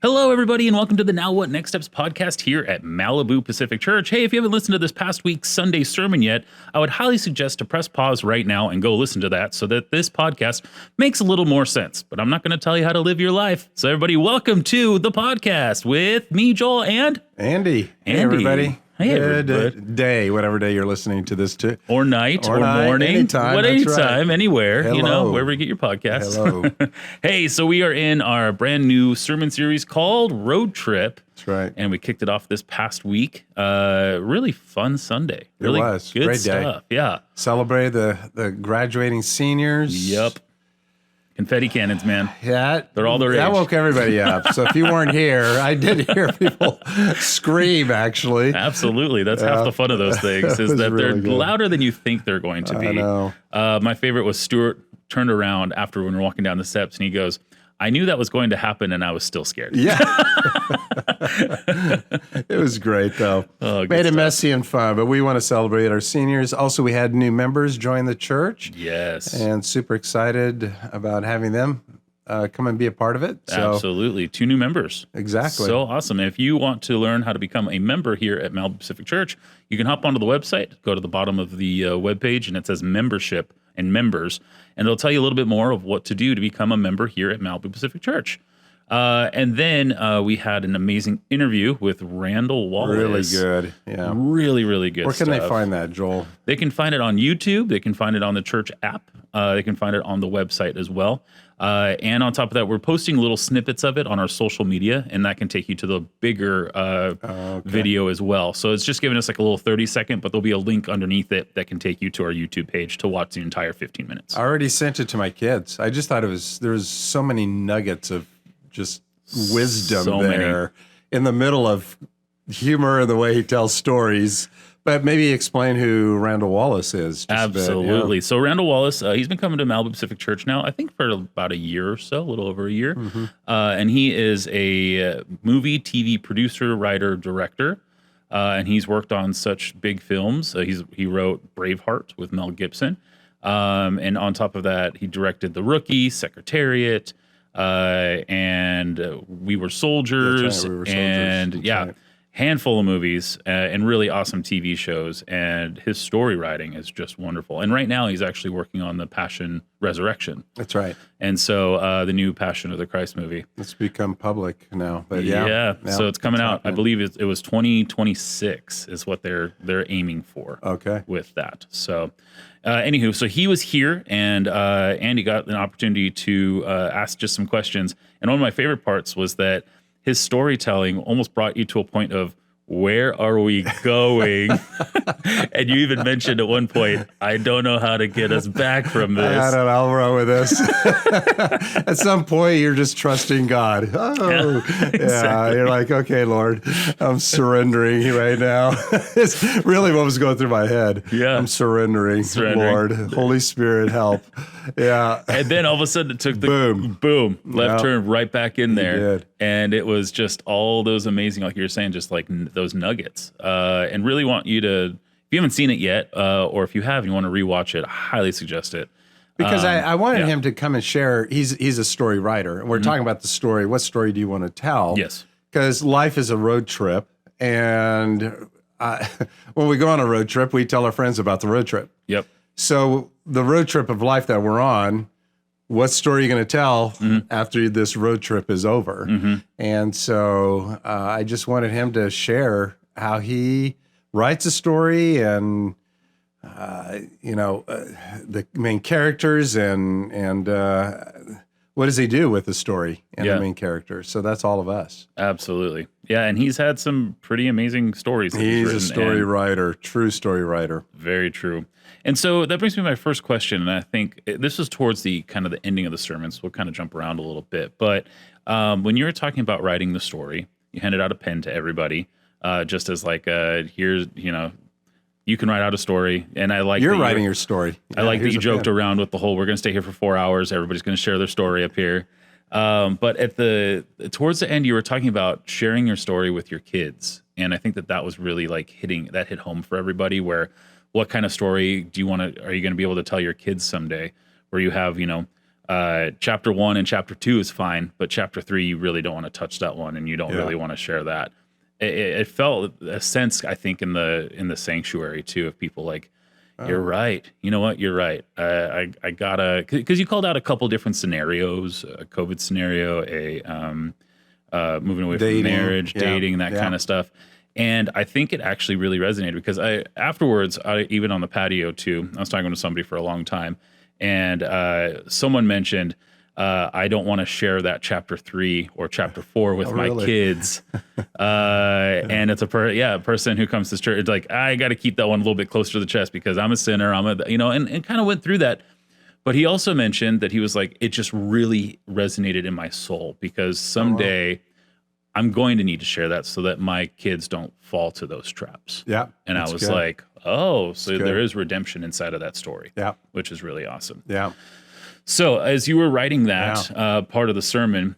Hello, everybody, and welcome to the Now What Next Steps podcast here at Malibu Pacific Church. Hey, if you haven't listened to this past week's Sunday sermon yet, I would highly suggest to press pause right now and go listen to that so that this podcast makes a little more sense. But I'm not going to tell you how to live your life. So, everybody, welcome to the podcast with me, Joel, and Andy. Hey, Andy. everybody. Hey, Good everybody. day, whatever day you're listening to this to. Or night, or night, morning, anytime, that's anytime, right. anywhere, Hello. wherever you get your podcasts. Hello. Hey, so we are in our brand new sermon series called Road Trip. That's right. And we kicked it off this past week. Really fun Sunday. Really was. good Great day. stuff. Yeah. Celebrate the graduating seniors. Yep. Confetti cannons, man. Yeah. They're all their That age. woke everybody up. So if you weren't here, I did hear people scream, actually. Absolutely. That's half the fun of those things is was that they're really good. louder than you think they're going to be. I know. My favorite was Stuart turned around after when we were walking down the steps and he goes, I knew that was going to happen and I was still scared. Yeah. It was great, though. Oh, good Made it stuff. messy and fun, but we want to celebrate our seniors. Also, we had new members join the church. Yes. And super excited about having them come and be a part of it. So, Absolutely. 2 new members. exactly. So awesome. And if you want to learn how to become a member here at Malibu Pacific Church, you can hop onto the website, go to the bottom of the webpage, and it says membership and members, and it'll tell you a little bit more of what to do to become a member here at Malibu Pacific Church. And then we had an amazing interview with Randall Wallace. Really good. Yeah. Really, really good Where can stuff. they find that, Joel? They can find it on YouTube. They can find it on the church app. They can find it on the website as well. And on top of that, we're posting little snippets of it on our social media, and that can take you to the bigger video as well. So it's just giving us like a little 30-second, but there'll be a link underneath it that can take you to our YouTube page to watch the entire 15 minutes. I already sent it to my kids. I just thought there was so many nuggets of just wisdom So many. there in the middle of humor and the way he tells stories. But maybe explain who Randall Wallace is. Just a bit, Absolutely. So Randall Wallace, he's been coming to Malibu Pacific Church now, I think for about a year or so, a little over a year. And he is a movie, TV producer, writer, director. And he's worked on such big films. He wrote Braveheart with Mel Gibson. And on top of that, he directed The Rookie, Secretariat, and We Were Soldiers. That's right, We Were Soldiers. And That's yeah. right. Handful of movies and really awesome TV shows, and his story writing is just wonderful. And right now he's actually working on the Passion Resurrection, That's right. and so the new Passion of the Christ movie. It's become public now. But yeah. So it's coming out. I happening. believe it was 2026 is what they're aiming for Okay. with that. So, anywho, so he was here, and Andy got an opportunity to ask just some questions. And one of my favorite parts was that his storytelling almost brought you to a point of, where are we going? And you even mentioned at one point, I don't know how to get us back from I this. don't know. I'll roll with this. At some point, you're just trusting God. Oh, yeah. You're like, okay, Lord, I'm surrendering right now. It's really what was going through my head. Yeah. I'm surrendering, Lord. Holy Spirit, help. Yeah. And then all of a sudden it took the Boom. left Yeah. turn right back in there. did. And it was just all those amazing, like you were saying, just like those nuggets. And really want you to, if you haven't seen it yet, or if you have and you want to rewatch it, I highly suggest it. Because I wanted yeah. him to come and share. He's a story writer. And we're talking about the story. What story do you want to tell? Yes. Because life is a road trip. And when we go on a road trip, we tell our friends about the road trip. Yep. So the road trip of life that we're on, what story are you going to tell after this road trip is over? And so I just wanted him to share how he writes a story and, the main characters and what does he do with the story and Yeah. the main characters. So that's all of us. Absolutely. Yeah. And he's had some pretty amazing stories. that He's a written, story and writer, true story writer. Very true. And so that brings me to my first question. And I think this is towards the kind of the ending of the sermon. So we'll kind of jump around a little bit. But when you were talking about writing the story, you handed out a pen to everybody, just as like, here's, you can write out a story. And I like You're that writing your story. I like that here's you a joked pen. around with the whole, we're going to stay here for 4 hours. Everybody's going to share their story up here. But towards the end, you were talking about sharing your story with your kids. And I think that was really like hit home for everybody, where what kind of story are you going to be able to tell your kids someday, where you have, chapter 1 and chapter 2 is fine, but chapter 3 you really don't want to touch that one, and you don't really want to share that. It felt a sense, I think, in the sanctuary too, of people like, you're right. You know what? You're right. I gotta, because you called out a couple different scenarios: a COVID scenario, moving away Dating, from marriage, dating, that kind of stuff. And I think it actually really resonated because afterwards, even on the patio too, I was talking to somebody for a long time, and someone mentioned, I don't want to share that chapter 3 or chapter 4 with my kids. And it's a person who comes to church. It's like, I got to keep that one a little bit closer to the chest because I'm a sinner. And kind of went through that. But he also mentioned that he was like, it just really resonated in my soul because someday I'm going to need to share that so that my kids don't fall to those traps. Yeah. And I was like, oh, so there is redemption inside of that story. Yeah. Which is really awesome. Yeah. So as you were writing that part of the sermon,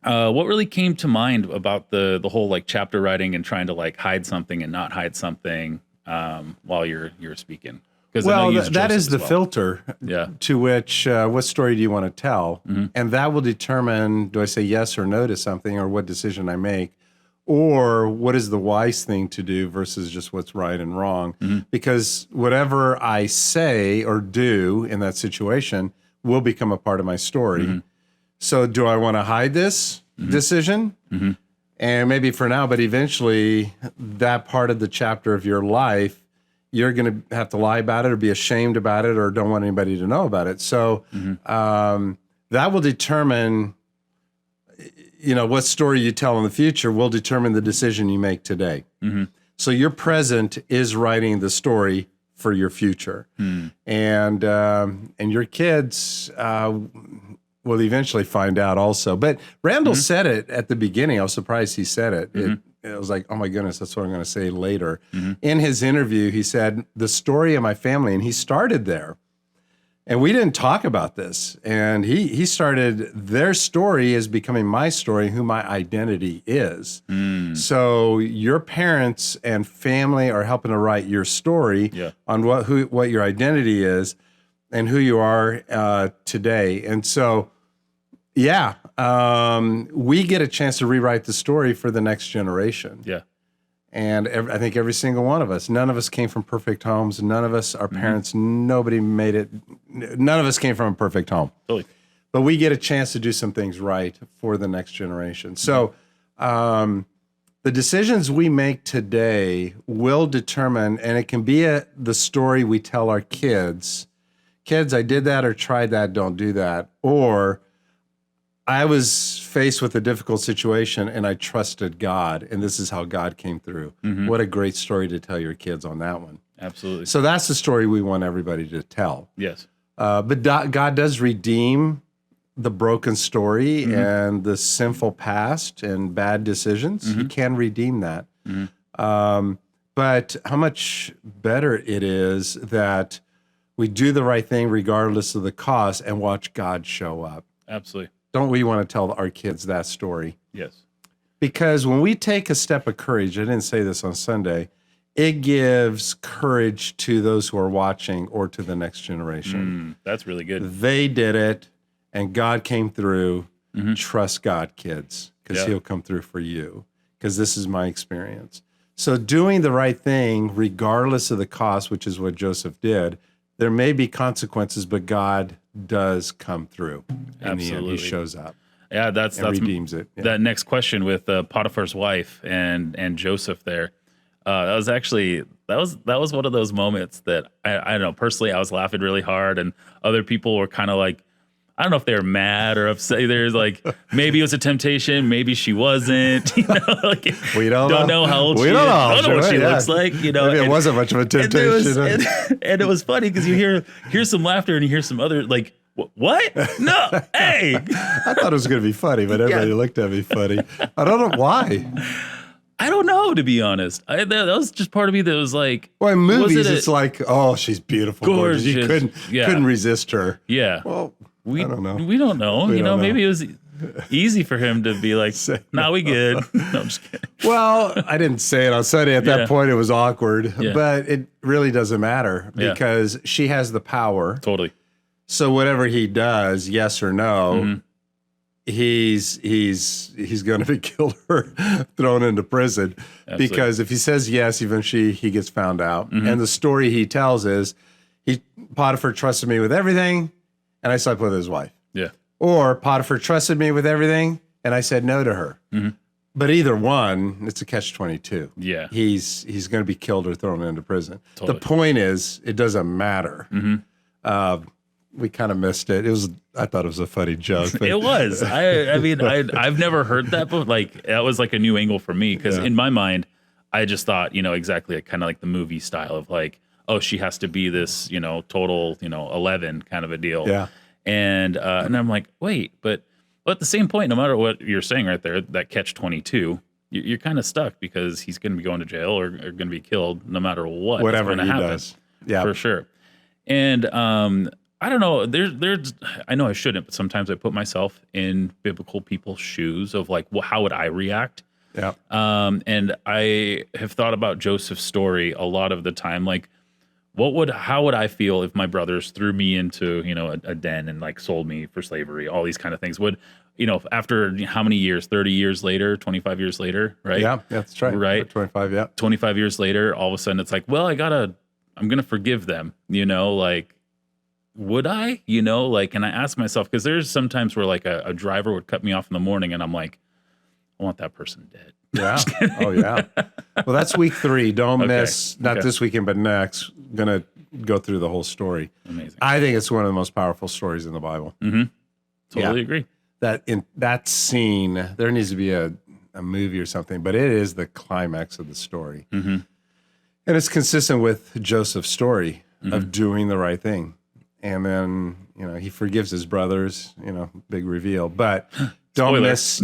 what really came to mind about the whole like chapter writing and trying to like hide something and not hide something while you're speaking? Well, that is the filter to which what story do you want to tell? And that will determine, do I say yes or no to something, or what decision I make, or what is the wise thing to do versus just what's right and wrong. Because whatever I say or do in that situation will become a part of my story. So do I want to hide this decision? And maybe for now, but eventually that part of the chapter of your life, you're going to have to lie about it or be ashamed about it or don't want anybody to know about it. So that will determine, what story you tell in the future will determine the decision you make today. So your present is writing the story for your future. And your kids will eventually find out also. But Randall said it at the beginning. I was surprised he said it. It was like, oh my goodness, that's what I'm going to say later. In his interview, he said, the story of my family, and he started there. And we didn't talk about this. And he started, their story is becoming my story, who my identity is. So your parents and family are helping to write your story on what your identity is and who you are today. And so, we get a chance to rewrite the story for the next generation. And I think every single one of us, none of us came from perfect homes. None of us, our parents, nobody made it. None of us came from a perfect home. But we get a chance to do some things right for the next generation. So the decisions we make today will determine, and it can be the story we tell our kids. Kids, I did that or tried that, don't do that. Or I was faced with a difficult situation and I trusted God, and this is how God came through. What a great story to tell your kids on that one. Absolutely. So that's the story we want everybody to tell. Yes. But God does redeem the broken story and the sinful past and bad decisions. He can redeem that. But how much better it is that we do the right thing regardless of the cost and watch God show up. Absolutely. Don't we want to tell our kids that story? Yes. Because when we take a step of courage, I didn't say this on Sunday, it gives courage to those who are watching or to the next generation. That's really good. They did it, and God came through. Trust God, kids, because He'll come through for you, because this is my experience. So doing the right thing, regardless of the cost, which is what Joseph did, there may be consequences, but God does come through. In the end, He shows up. Yeah, that's redeems it. That next question with Potiphar's wife and Joseph there. That was one of those moments that I don't know. Personally, I was laughing really hard, and other people were kind of like, I don't know if they were mad or upset. There's like, maybe it was a temptation, maybe she wasn't. We don't know how old she is. I don't know what she looks like. Maybe it wasn't much of a temptation. And it was funny because you hear some laughter and you hear some other like, what? No, hey. I thought it was going to be funny, but everybody looked at me funny. I don't know why. I don't know, to be honest. That was just part of me that was like, well, in movies, it's like, oh, she's beautiful, gorgeous. You couldn't resist her. Yeah. Well, I don't know. We don't know. Maybe it was easy for him to be like, nah, we good. No, I'm just kidding. Well, I didn't say it on Sunday. At that point, it was awkward, but it really doesn't matter because she has the power. Totally. So whatever he does, yes or no, he's going to be killed or thrown into prison. Absolutely. Because if he says yes, eventually he gets found out. And the story he tells is, Potiphar trusted me with everything, and I slept with his wife. Yeah. Or Potiphar trusted me with everything, and I said no to her. But either one, it's a catch-22. Yeah. He's going to be killed or thrown into prison. Totally. The point is, it doesn't matter. We kind of missed it. I thought it was a funny joke. But It was. I mean, I've never heard that, but like that was like a new angle for me because in my mind, I just thought, exactly kind of like the movie style of like, oh, she has to be this, total, 11 kind of a deal. Yeah. And I'm like, wait, but at the same point, no matter what you're saying right there, that catch-22, you're kind of stuck because he's going to be going to jail or going to be killed no matter what. Whatever he happen, does. Yeah. for sure. And I don't know. There's. I know I shouldn't, but sometimes I put myself in biblical people's shoes of like, well, how would I react? Yeah. And I have thought about Joseph's story a lot of the time. Like, how would I feel if my brothers threw me into, a den and like sold me for slavery? All these kind of things would, after how many years? 30 years later, 25 years later, right? Yeah, that's right. Right. 25, yeah. 25 years later, all of a sudden it's like, well, I'm going to forgive them, like, would I, and I ask myself, because there's sometimes where like a driver would cut me off in the morning and I'm like, I want that person dead. Yeah. Oh, yeah. Well, that's week 3. Don't Okay. miss, not Okay. this weekend, but next. Going to go through the whole story. Amazing. I think it's one of the most powerful stories in the Bible. Totally agree. That in that scene, there needs to be a movie or something, but it is the climax of the story. And it's consistent with Joseph's story of doing the right thing. And then, he forgives his brothers, big reveal. But don't miss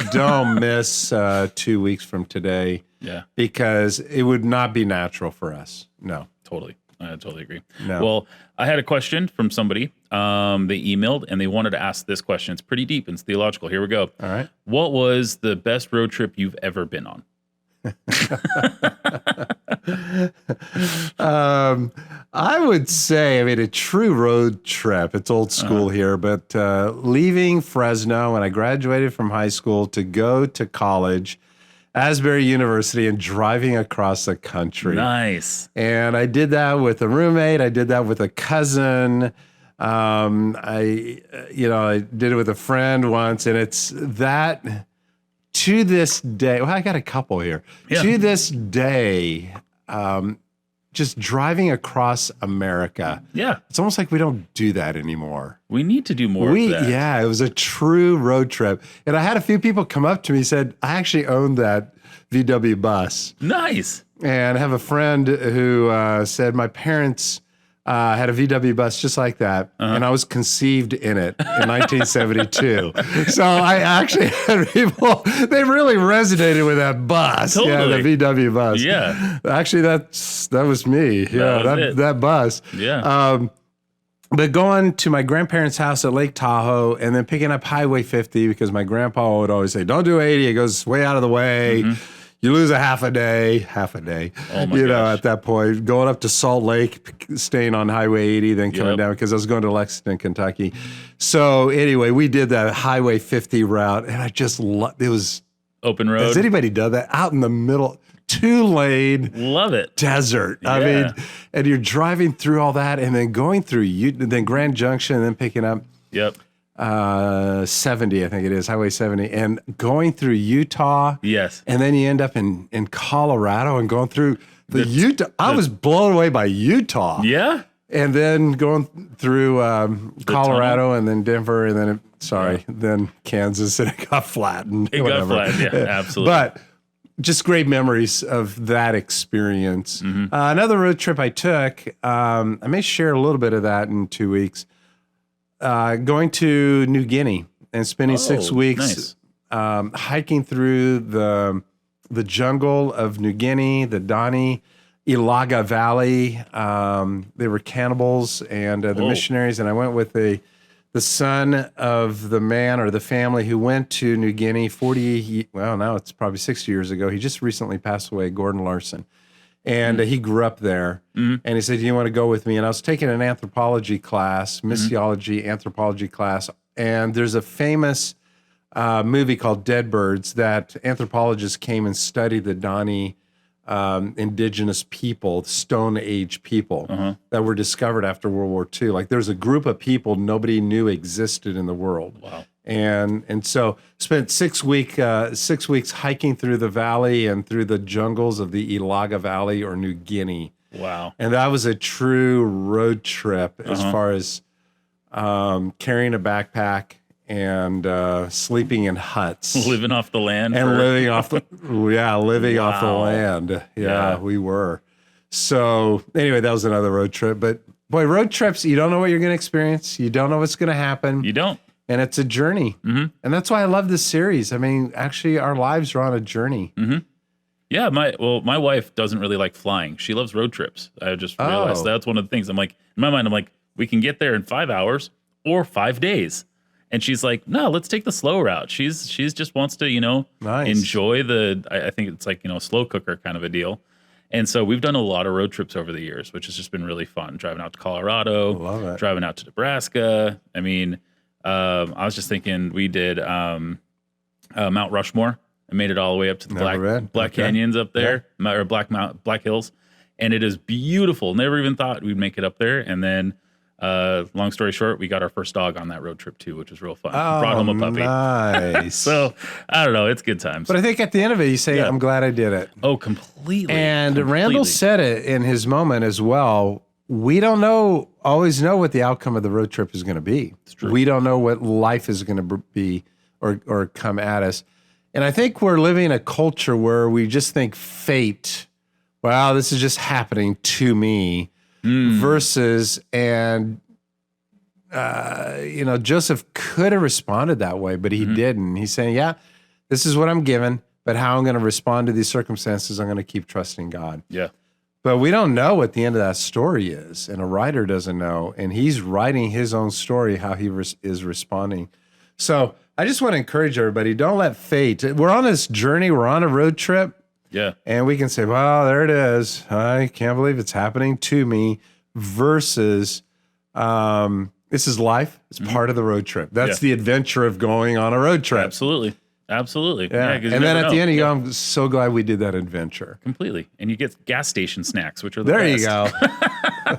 2 weeks from today. Yeah. Because it would not be natural for us. No. Totally. I totally agree. No. Well, I had a question from somebody. They emailed and they wanted to ask this question. It's pretty deep and it's theological. Here we go. All right. What was the best road trip you've ever been on? I would say, a true road trip. It's old school here, but leaving Fresno when I graduated from high school to go to college, Asbury University, and driving across the country. Nice. And I did that with a roommate. I did that with a cousin. I did it with a friend once, and it's that. To this day, well, I got a couple here. Yeah. To this day, just driving across America, Yeah. it's almost like we don't do that anymore. We need to do more of that. Yeah, it was a true road trip. And I had a few people come up to me and said, I actually owned that VW bus. Nice. And I have a friend who said my parents had a VW bus just like that, and I was conceived in it in 1972. So I actually had people, they really resonated with that bus. Totally. Yeah, the VW bus. Yeah. Actually, that was me. Yeah, was it. that bus. Yeah. But going to my grandparents' house at Lake Tahoe and then picking up Highway 50 because my grandpa would always say, don't do 80. It goes way out of the way. You lose a half a day, Oh my gosh. at that point, going up to Salt Lake, staying on Highway 80, then coming Yep. down because I was going to Lexington, Kentucky. So anyway, we did that Highway 50 route, and I just loved it. Was Open road. has anybody done that out in the middle, 2-lane Love it. desert? I Yeah. mean, and you're driving through all that, and then going through then Grand Junction, and then picking up 70, I think it is, Highway 70, and going through Utah. Yes. And then you end up in Colorado and going through the Utah. I was blown away by Utah. Yeah. And then going through Colorado tunnel. and then Denver and then, then Kansas, and it got flattened. It got flat. Yeah, absolutely. But just great memories of that experience. Another road trip I took, I may share a little bit of that in 2 weeks. Going to New Guinea and spending 6 weeks nice. hiking through the jungle of New Guinea, the Dani Ilaga Valley. They were cannibals and the missionaries, and I went with the son of the man or the family who went to New Guinea now it's probably 60 years ago. He just recently passed away, Gordon Larson. And he grew up there. And he said, "Do you want to go with me?" And I was taking an anthropology class, missiology, anthropology class. And there's a famous movie called Dead Birds that anthropologists came and studied the Dani indigenous people, Stone Age people that were discovered after World War II. Like there's a group of people nobody knew existed in the world. Wow. And so spent 6 weeks hiking through the valley and through the jungles of the Ilaga Valley or New Guinea. Wow. And that was a true road trip as far as carrying a backpack and sleeping in huts. Living off the land. And living off the off the Wow. land. Yeah. We were. So anyway, that was another road trip. But boy, road trips, you don't know what you're going to experience. You don't know what's going to happen. You don't. And it's a journey. And that's why I love this series. I mean, actually, our lives are on a journey. Yeah, my wife doesn't really like flying. She loves road trips. I just realized that's one of the things. I'm like, in my mind, I'm like, we can get there in 5 hours or 5 days. And she's like, no, let's take the slow route. She's just wants to, enjoy I think it's like, slow cooker kind of a deal. And so we've done a lot of road trips over the years, which has just been really fun. Driving out to Colorado, Love it. driving out to Nebraska. I mean, I was just thinking we did Mount Rushmore and made it all the way up to the Black Canyons up there, or Black Hills. And it is beautiful. Never even thought we'd make it up there. And then, long story short, we got our first dog on that road trip too, which was real fun. Brought home a puppy. Nice. So I don't know. It's good times. But I think at the end of it, you say, Yeah. I'm glad I did it. Oh, completely. And completely. Randall said it in his moment as well. We don't always know what the outcome of the road trip is going to be. It's true. We don't know what life is going to be or come at us. And I think we're living in a culture where we just think fate, wow, this is just happening to me, versus, and, Joseph could have responded that way, but he didn't. He's saying, yeah, this is what I'm given, but how I'm going to respond to these circumstances, I'm going to keep trusting God. Yeah. But we don't know what the end of that story is, and a writer doesn't know, and he's writing his own story, how he is responding. So I just want to encourage everybody, don't let fate, we're on this journey, we're on a road trip, Yeah. and we can say, well, there it is. I can't believe it's happening to me, versus this is life. It's part of the road trip. That's the adventure of going on a road trip. Absolutely. Absolutely. Yeah. 'cause you And then never at the know. end, you go, I'm so glad we did that adventure. Completely. And you get gas station snacks, which are the There best. you go.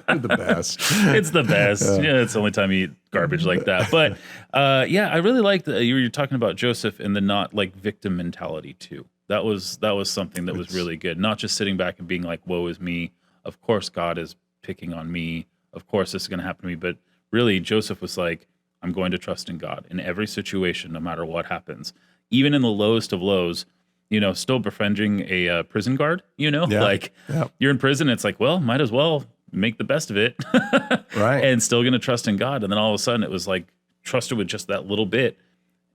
They're the best. It's the best. Yeah, it's the only time you eat garbage like that. But I really liked you were talking about Joseph and the not like victim mentality too. That was something that was really good. Not just sitting back and being like, woe is me. Of course God is picking on me. Of course this is going to happen to me. But really Joseph was like, I'm going to trust in God in every situation, no matter what happens. Even in the lowest of lows, still befriending a prison guard, you're in prison. It's like, well, might as well make the best of it. Right. And still going to trust in God. And then all of a sudden it was like trusted with just that little bit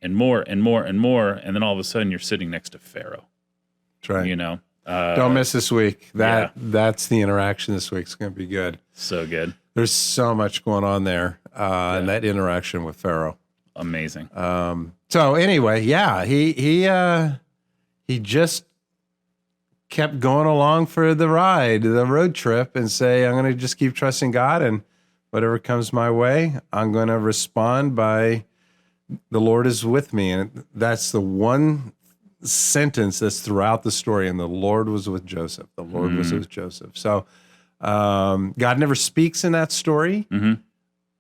and more and more and more. And then all of a sudden you're sitting next to Pharaoh, That's right. Don't miss this week. That's the interaction this week. It's going to be good. So good. There's so much going on there, and that interaction with Pharaoh. Amazing. So anyway, he just kept going along for the ride, the road trip, and say, I'm going to just keep trusting God, and whatever comes my way, I'm going to respond by the Lord is with me. And that's the one sentence that's throughout the story. And the Lord was with Joseph. The Lord was with Joseph. So God never speaks in that story.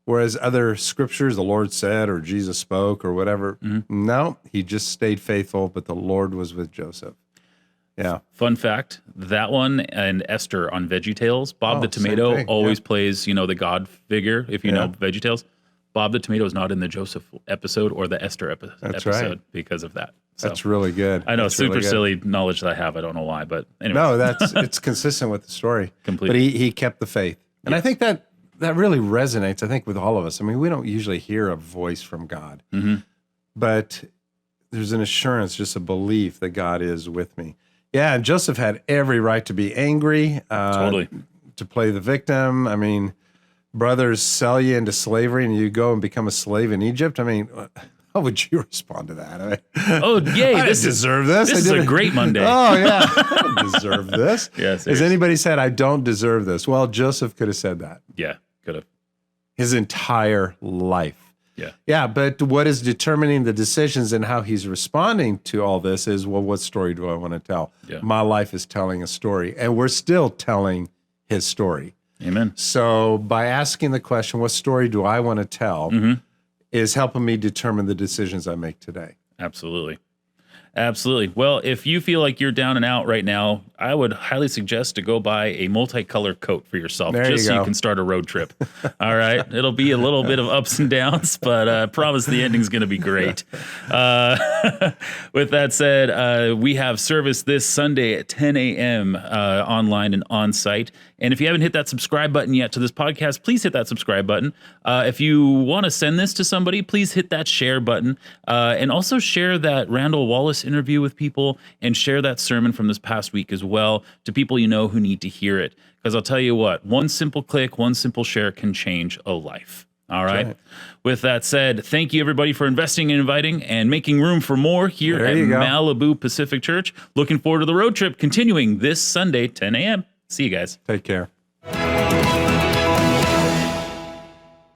Whereas other scriptures, the Lord said, or Jesus spoke, or whatever. No, he just stayed faithful, but the Lord was with Joseph. Yeah. Fun fact, that one and Esther on VeggieTales, Bob the same Tomato thing, always plays, the God figure, if you know VeggieTales. Bob the Tomato is not in the Joseph episode or the Esther episode right. because of that. So, That's really good. I know, That's super really good. silly knowledge that I have. I don't know why, but anyway. No, it's consistent with the story. Completely. But he kept the faith. And I think that really resonates, I think, with all of us. I mean, we don't usually hear a voice from God, but there's an assurance, just a belief that God is with me. Yeah, and Joseph had every right to be angry, Totally. to play the victim. I mean, brothers sell you into slavery and you go and become a slave in Egypt. I mean, How would you respond to that? Oh, yay! I This didn't deserve this. This is a great Monday. Oh, yeah. I don't deserve this. Yeah, Has seriously. anybody said, I don't deserve this? Well, Joseph could have said that Yeah, could have. his entire life. Yeah. Yeah, but what is determining the decisions and how he's responding to all this is, well, what story do I want to tell? Yeah. My life is telling a story, and we're still telling his story. Amen. So by asking the question, what story do I want to tell, is helping me determine the decisions I make today. Absolutely. Absolutely. Well, if you feel like you're down and out right now, I would highly suggest to go buy a multicolored coat for yourself, There just you so you go. can start a road trip. All right. It'll be a little bit of ups and downs, but I promise the ending's going to be great. With that said, we have service this Sunday at 10 a.m. Online and on site. And if you haven't hit that subscribe button yet to this podcast, please hit that subscribe button. If you want to send this to somebody, please hit that share button. And also share that Randall Wallace interview with people, and share that sermon from this past week as well to people you know who need to hear it. Because I'll tell you what, one simple click, one simple share can change a life. All right. With that said, thank you everybody for investing and inviting and making room for more here There at you go. Malibu Pacific Church. Looking forward to the road trip continuing this Sunday, 10 a.m. See you guys. Take care.